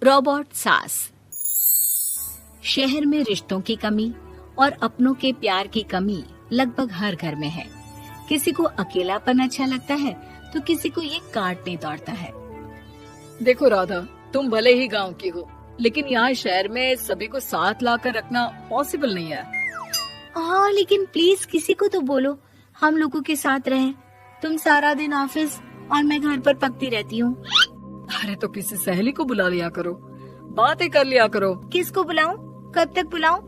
Robot सास। शहर में रिश्तों की कमी और अपनों के प्यार की कमी लगभग हर घर में है। किसी को अकेलापन अच्छा लगता है तो किसी को ये काटने दौड़ता है। देखो राधा, तुम भले ही गांव की हो, लेकिन यहाँ शहर में सभी को साथ लाकर रखना पॉसिबल नहीं है। हाँ, लेकिन प्लीज किसी को तो बोलो हम लोगों के साथ रहें। तुम सारा दिन ऑफिस और मैं घर पर पकती रहती हूँ। अरे तो किसी सहेली को बुला लिया करो, बातें कर लिया करो। किसको बुलाऊं? कब तक बुलाऊं?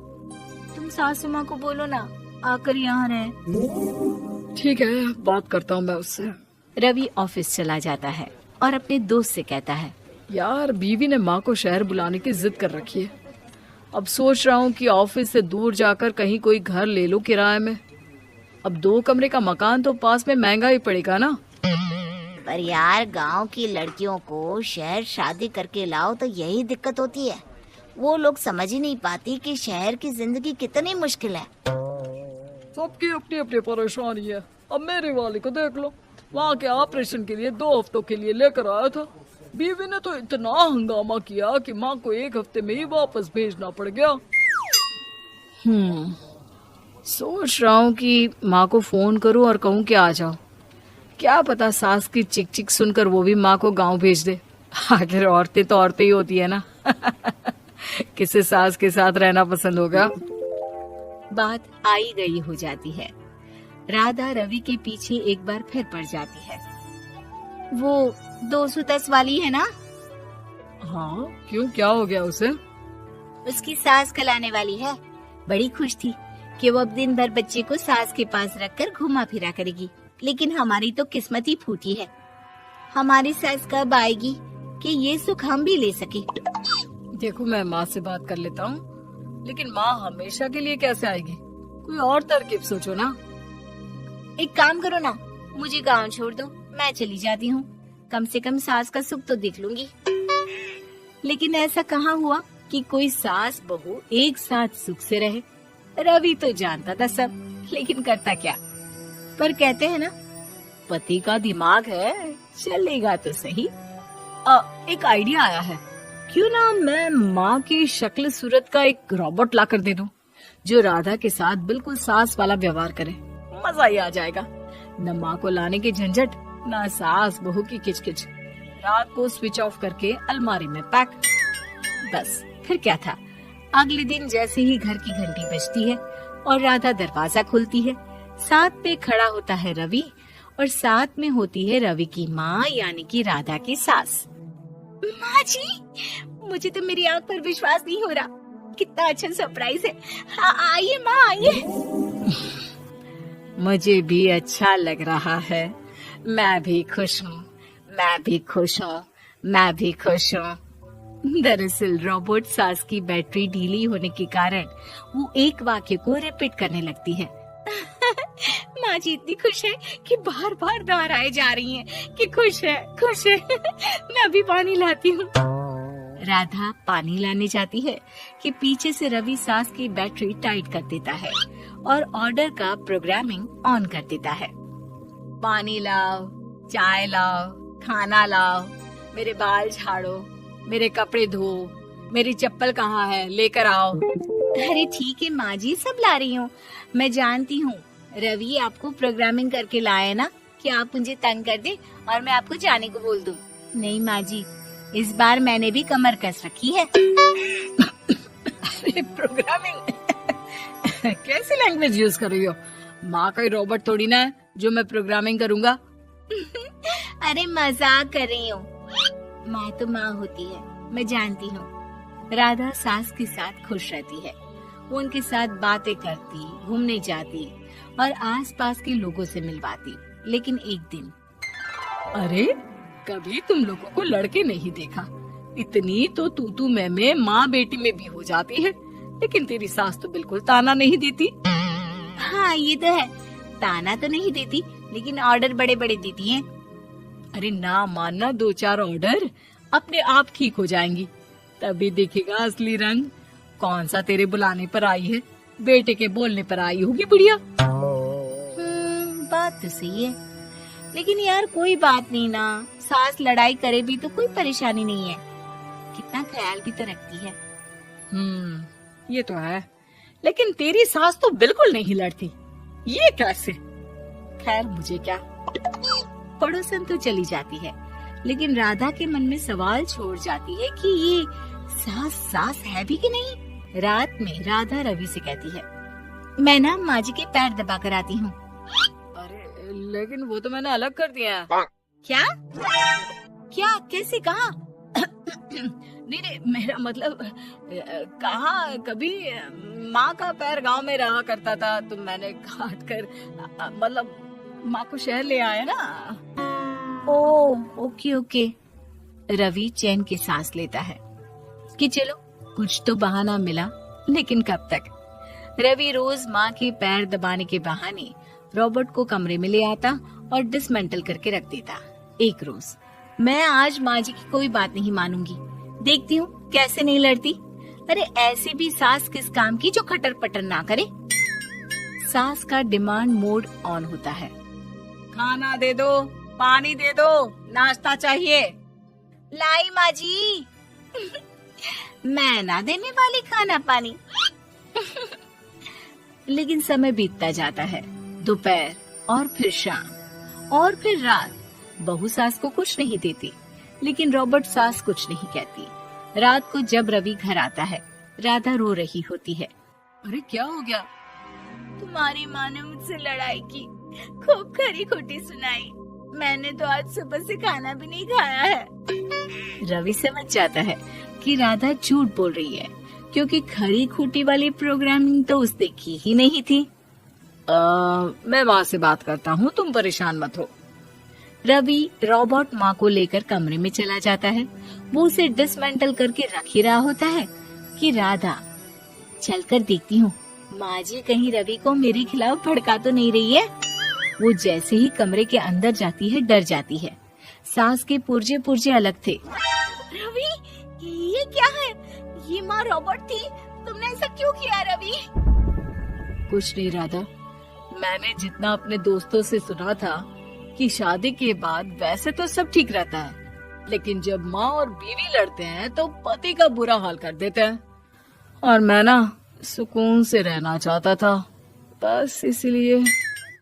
तुम सासू माँ को बोलो ना आकर यहाँ रहे। ठीक है, बात करता हूँ मैं उससे। रवि ऑफिस चला जाता है और अपने दोस्त से कहता है, यार बीवी ने माँ को शहर बुलाने की जिद कर रखी है। अब सोच रहा हूँ कि ऑफिस से दूर जाकर कहीं कोई घर ले लो किराए में। अब 2 कमरे का मकान तो पास में महंगा ही पड़ेगा ना। पर यार गांव की लड़कियों को शहर शादी करके लाओ तो यही दिक्कत होती है। वो लोग समझ ही नहीं पाती कि शहर की जिंदगी कितनी मुश्किल है। सबकी अपनी अपनी परेशानी है। अब मेरे वाले को देख लो, वहाँ के ऑपरेशन के लिए 2 हफ्तों के लिए लेकर आया था। बीवी ने तो इतना हंगामा किया कि माँ को 1 हफ्ते में ही वापस भेजना पड़ गया। सोच रहा हूँ कि माँ को फोन करूँ और कहूँ कि आ जाओ। क्या पता सास की चिक चिक सुनकर वो भी माँ को गांव भेज दे। आखिर औरतें तो औरतें ही होती है ना। किसे सास के साथ रहना पसंद होगा। बात आई गई हो जाती है। राधा रवि के पीछे एक बार फिर पड़ जाती है। वो 210 वाली है ना? हाँ, क्यों, क्या हो गया उसे? उसकी सास कल आने वाली है। बड़ी खुश थी कि वो अब दिन भर बच्चे को सास के पास रखकर घुमा फिरा करेगी। लेकिन हमारी तो किस्मत ही फूटी है। हमारी सास कब आएगी कि ये सुख हम भी ले सके। देखो, मैं माँ से बात कर लेता हूँ, लेकिन माँ हमेशा के लिए कैसे आएगी? कोई और तरकीब सोचो ना। एक काम करो ना, मुझे गांव छोड़ दो, मैं चली जाती हूँ। कम से कम सास का सुख तो देख लूंगी। लेकिन ऐसा कहाँ हुआ कि कोई सास बहू एक साथ सुख से रहे। रवि तो जानता था सब, लेकिन करता क्या। पर कहते हैं ना, पति का दिमाग है, चलेगा तो सही। एक आइडिया आया है। क्यों ना मैं माँ की शक्ल सूरत का एक रोबोट ला कर दे दूं, जो राधा के साथ बिल्कुल सास वाला व्यवहार करे। मजा ही आ जाएगा। न माँ को लाने की झंझट, न सास बहू की किचकिच। रात को स्विच ऑफ करके अलमारी में पैक। बस फिर क्या था। अगले दिन जैसे ही घर की घंटी बजती है और राधा दरवाजा खोलती है, साथ में खड़ा होता है रवि और साथ में होती है रवि की माँ यानी कि राधा की सास। माँ जी, मुझे तो मेरी आँख पर विश्वास नहीं हो रहा। कितना अच्छा सरप्राइज है। हाँ, आइए माँ, आइए। मुझे भी अच्छा लग रहा है। मैं भी खुश हूँ, मैं भी खुश हूँ, मैं भी खुश हूँ। दरअसल रोबोट सास की बैटरी ढीली होने के कारण वो एक वाक्य को रिपीट करने लगती है। माँ जी इतनी खुश है कि बार बार दोहराए जा रही हैं कि खुश है, खुश है। मैं अभी पानी लाती हूँ। राधा पानी लाने जाती है कि पीछे से रवि सास की बैटरी टाइट कर देता है और ऑर्डर का प्रोग्रामिंग ऑन कर देता है। पानी लाओ, चाय लाओ, खाना लाओ, मेरे बाल झाड़ो, मेरे कपड़े धो, मेरी चप्पल कहाँ है, लेकर आओ। अरे ठीक है माँ जी, सब ला रही हूँ। मैं जानती हूँ रवि आपको प्रोग्रामिंग करके लाए ना कि आप मुझे तंग कर दे और मैं आपको जाने को बोल दूँ। नहीं माँ जी, इस बार मैंने भी कमर कस रखी है। प्रोग्रामिंग कैसी लैंग्वेज यूज कर रही हो? माँ का रोबोट थोड़ी ना है जो मैं प्रोग्रामिंग करूँगा। अरे मजाक कर रही हूँ। माँ तो माँ होती है, मैं जानती हूँ। राधा सास के साथ खुश रहती है। वो उनके साथ बातें करती, घूमने जाती और आसपास के लोगों से मिलवाती। लेकिन एक दिन, अरे कभी तुम लोगों को लड़के नहीं देखा। इतनी तो तू मैं माँ बेटी में भी हो जाती है, लेकिन तेरी सास तो बिल्कुल ताना नहीं देती। हाँ ये तो है, ताना तो नहीं देती, लेकिन ऑर्डर बड़े बड़े देती है। अरे ना मानना, 2-4 ऑर्डर अपने आप ठीक हो जाएंगी। तभी देखेगा असली रंग। कौन सा तेरे बुलाने पर आई है, बेटे के बोलने पर आई होगी बुढ़िया। बात तो सही है, लेकिन यार कोई बात नहीं ना, सास लड़ाई करे भी तो कोई परेशानी नहीं है। कितना ख्याल भी तो रखती है। ये तो है, लेकिन तेरी सास तो बिल्कुल नहीं लड़ती, ये कैसे? खैर मुझे क्या। पड़ोसन तो चली जाती है, लेकिन राधा के मन में सवाल छोड़ जाती है कि ये सास है भी कि नहीं। रात में राधा रवि से कहती है, मैं ना माँ जी के पैर दबा कर आती हूँ। अरे लेकिन वो तो मैंने अलग कर दिया है। क्या क्या कैसे कहा? नहीं, मेरा मतलब कहा कभी माँ का पैर गांव में रहा करता था, तो मैंने काट कर मतलब माँ को शहर ले आया ना। Okay okay. रवि चैन की सांस लेता है कि चलो कुछ तो बहाना मिला, लेकिन कब तक। रवि रोज माँ के पैर दबाने के बहाने रॉबर्ट को कमरे में ले आता और डिसमेंटल करके रख देता। एक रोज, मैं आज माँ जी की कोई बात नहीं मानूंगी, देखती हूँ कैसे नहीं लड़ती। अरे ऐसी भी सास किस काम की जो खटर पटर ना करे। सास का डिमांड मोड ऑन होता है। खाना दे दो, पानी दे दो, नाश्ता चाहिए। लाई माँ जी। मैं ना देने वाली खाना पानी। लेकिन समय बीतता जाता है, दोपहर और फिर शाम और फिर रात। बहू सास को कुछ नहीं देती, लेकिन रॉबर्ट सास कुछ नहीं कहती। रात को जब रवि घर आता है, राधा रो रही होती है। अरे क्या हो गया? तुम्हारी माँ ने मुझसे लड़ाई की, खूब खरी खोटी सुनाई। मैंने तो आज सुबह से खाना भी नहीं खाया है। रवि समझ जाता है कि राधा झूठ बोल रही है, क्योंकि खरी खोटी वाली प्रोग्रामिंग तो उसने की ही नहीं थी। मैं माँ से बात करता हूँ, तुम परेशान मत हो। रवि रॉबर्ट माँ को लेकर कमरे में चला जाता है। वो उसे डिसमेंटल करके रख ही रहा होता है कि राधा, चलकर देखती हूँ माँ जी कहीं रवि को मेरे खिलाफ भड़का तो नहीं रही है। वो जैसे ही कमरे के अंदर जाती है, डर जाती है। सास के पुर्जे पुर्जे अलग थे। रवि, ये क्या है? ये माँ रॉबर्ट थी, तुमने ऐसा क्यों किया रवि? कुछ नहीं राधा, मैंने जितना अपने दोस्तों से सुना था कि शादी के बाद वैसे तो सब ठीक रहता है, लेकिन जब माँ और बीवी लड़ते हैं तो पति का बुरा हाल कर देते हैं। और मैं ना सुकून से रहना चाहता था, बस इसलिए।